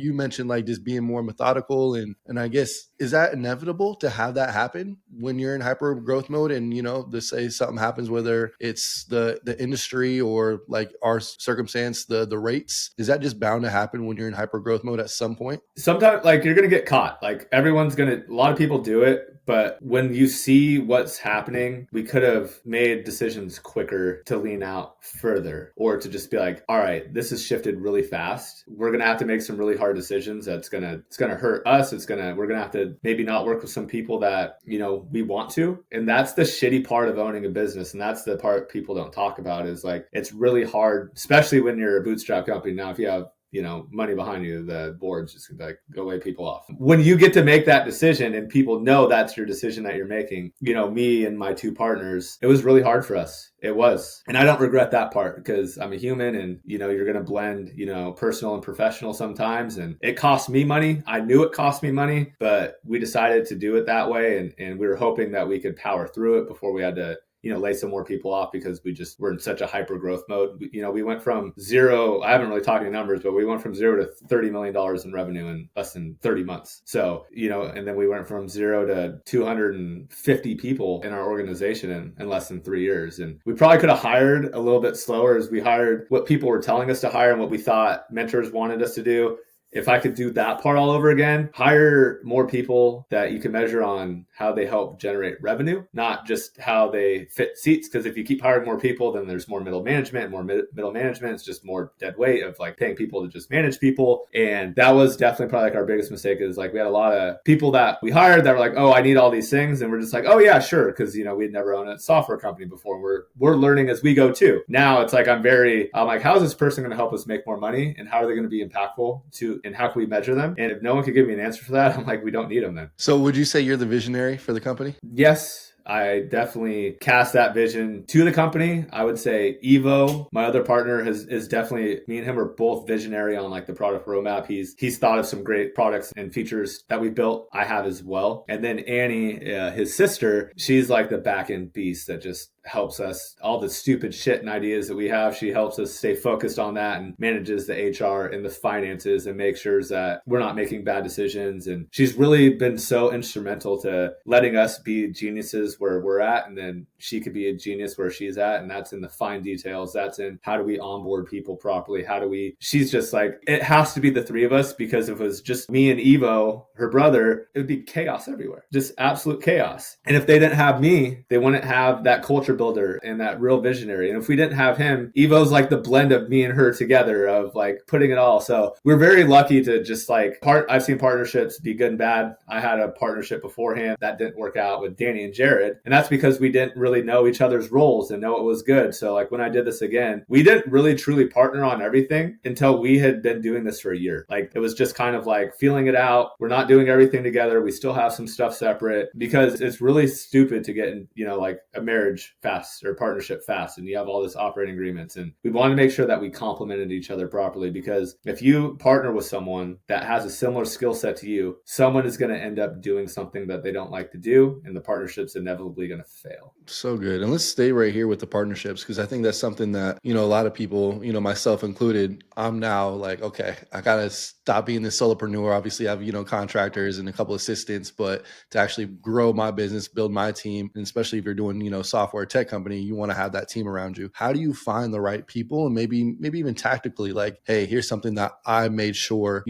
You mentioned like just being more methodical, and I guess, is that inevitable to have that happen when you're in hyper growth mode? And, to say something happens, whether it's the industry or like our circumstance, the rates, is that just bound to happen when you're in hyper growth mode at some point? Sometimes like you're going to get caught. Like a lot of people do it. But when you see what's happening, we could have made decisions quicker to lean out further, or to just be like, all right, this has shifted really fast. We're going to have to make some really hard decisions. It's going to hurt us. We're going to have to maybe not work with some people that, we want to. And that's the shitty part of owning a business. And that's the part people don't talk about, is like, it's really hard, especially when you're a bootstrap company. Now, if you have money behind you, the board's just gonna like go lay people off. When you get to make that decision and people know that's your decision that you're making, me and my two partners, it was really hard for us. It was. And I don't regret that part, because I'm a human, and, you're going to blend, personal and professional sometimes. And it cost me money. I knew it cost me money, but we decided to do it that way. And we were hoping that we could power through it before we had to lay some more people off, because we're in such a hyper growth mode. We went from zero, I haven't really talked any numbers, but we went from zero to $30 million in revenue in less than 30 months. So, and then we went from zero to 250 people in our organization in less than 3 years. And we probably could have hired a little bit slower, as we hired what people were telling us to hire and what we thought mentors wanted us to do. If I could do that part all over again, hire more people that you can measure on how they help generate revenue, not just how they fit seats. Because if you keep hiring more people, then there's more middle management, and more middle management. It's just more dead weight of like paying people to just manage people. And that was definitely probably like our biggest mistake, is like we had a lot of people that we hired that were like, oh, I need all these things. And we're just like, oh yeah, sure. Because, we'd never owned a software company before. We're learning as we go too. Now it's like, I'm like, how is this person going to help us make more money? And how are they going to be impactful and how can we measure them? And if no one could give me an answer for that, I'm like, we don't need them then. So would you say you're the visionary for the company? Yes. I definitely cast that vision to the company. I would say Evo, my other partner, is definitely, me and him are both visionary on like the product roadmap. He's thought of some great products and features that we built. I have as well. And then Annie, his sister, she's like the back end beast that just helps us, all the stupid shit and ideas that we have. She helps us stay focused on that and manages the HR and the finances and makes sure that we're not making bad decisions. And she's really been so instrumental to letting us be geniuses where we're at, and then she could be a genius where she's at. And that's in the fine details. That's in how do we onboard people properly? She's just like, it has to be the three of us, because if it was just me and Evo, her brother, it would be chaos everywhere, just absolute chaos. And if they didn't have me, they wouldn't have that culture builder and that real visionary. And if we didn't have him, Evo's like the blend of me and her together, of like putting it all. So we're very lucky to just like I've seen partnerships be good and bad. I had a partnership beforehand that didn't work out with Danny and Jared. And that's because we didn't really know each other's roles and know it was good. So like when I did this again, we didn't really truly partner on everything until we had been doing this for a year. Like it was just kind of like feeling it out. We're not doing everything together. We still have some stuff separate, because it's really stupid to get in, like a marriage fast or partnership fast, and you have all this operating agreements. And we want to make sure that we complemented each other properly, because if you partner with someone that has a similar skill set to you, someone is going to end up doing something that they don't like to do, and the partnership's inevitably going to fail. So good. And let's stay right here with the partnerships, because I think that's something that, a lot of people, myself included, I'm now like, okay, I got to stop being this solopreneur. Obviously I have, contractors and a couple assistants, but to actually grow my business, build my team, and especially if you're doing, software tech company, you want to have that team around you. How do you find the right people? And maybe even tactically, like, hey, here's something that I made sure,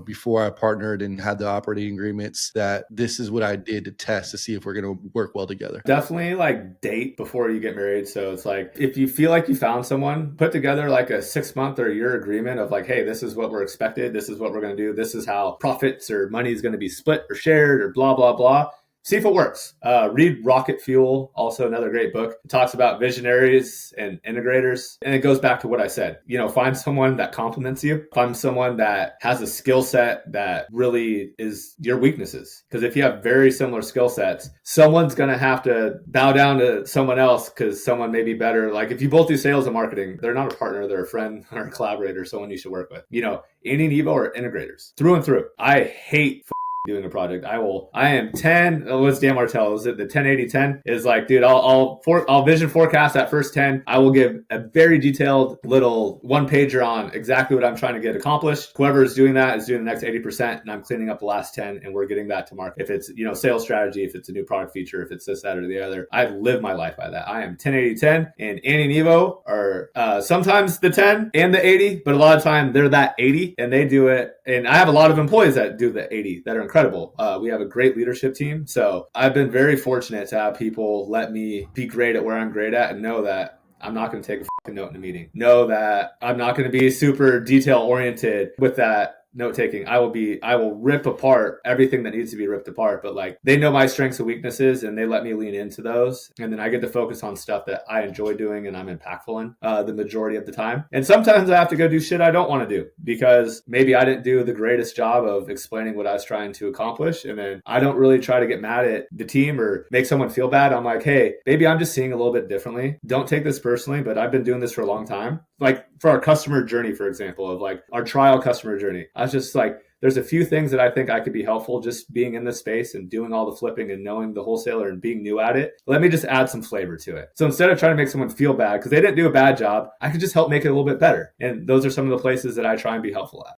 before I partnered and had the operating agreements, that this is what I did to test to see if we're going to work well together. Definitely like date before you get married. So it's like, if you feel like you found someone, put together like a 6-month or a year agreement of like, hey, this is what we're expected. This is what we're going to do. This is how profits or money is going to be split or shared or blah, blah, blah. See if it works. Read Rocket Fuel, also another great book. It talks about visionaries and integrators. And it goes back to what I said. Find someone that complements you. Find someone that has a skill set that really is your weaknesses. Because if you have very similar skill sets, someone's going to have to bow down to someone else because someone may be better. Like if you both do sales and marketing, they're not a partner, they're a friend or a collaborator, someone you should work with. Annie and Evo are integrators through and through. I hate doing a project. I am 10. What's Dan Martell? Is it the 10-80-10? Is like, dude, I'll vision forecast that first 10. I will give a very detailed little one pager on exactly what I'm trying to get accomplished. Whoever is doing that is doing the next 80%, and I'm cleaning up the last 10, and we're getting that to market. If it's, sales strategy, if it's a new product feature, if it's this, that, or the other, I live my life by that. I am 10-80-10, and Annie and Evo are sometimes the 10 and the 80, but a lot of time they're that 80, and they do it. And I have a lot of employees that do the 80 that are incredible. We have a great leadership team. So I've been very fortunate to have people let me be great at where I'm great at and know that I'm not going to take a fucking note in a meeting. Know that I'm not going to be super detail oriented with that note taking. I will rip apart everything that needs to be ripped apart, but like, they know my strengths and weaknesses, and they let me lean into those. And then I get to focus on stuff that I enjoy doing and I'm impactful in the majority of the time. And sometimes I have to go do shit I don't want to do because maybe I didn't do the greatest job of explaining what I was trying to accomplish. And then I don't really try to get mad at the team or make someone feel bad. I'm like, hey, maybe I'm just seeing a little bit differently. Don't take this personally, but I've been doing this for a long time. Like for our customer journey, for example, of like our trial customer journey, I was just like, there's a few things that I think I could be helpful just being in this space and doing all the flipping and knowing the wholesaler and being new at it. Let me just add some flavor to it. So instead of trying to make someone feel bad because they didn't do a bad job, I could just help make it a little bit better. And those are some of the places that I try and be helpful at.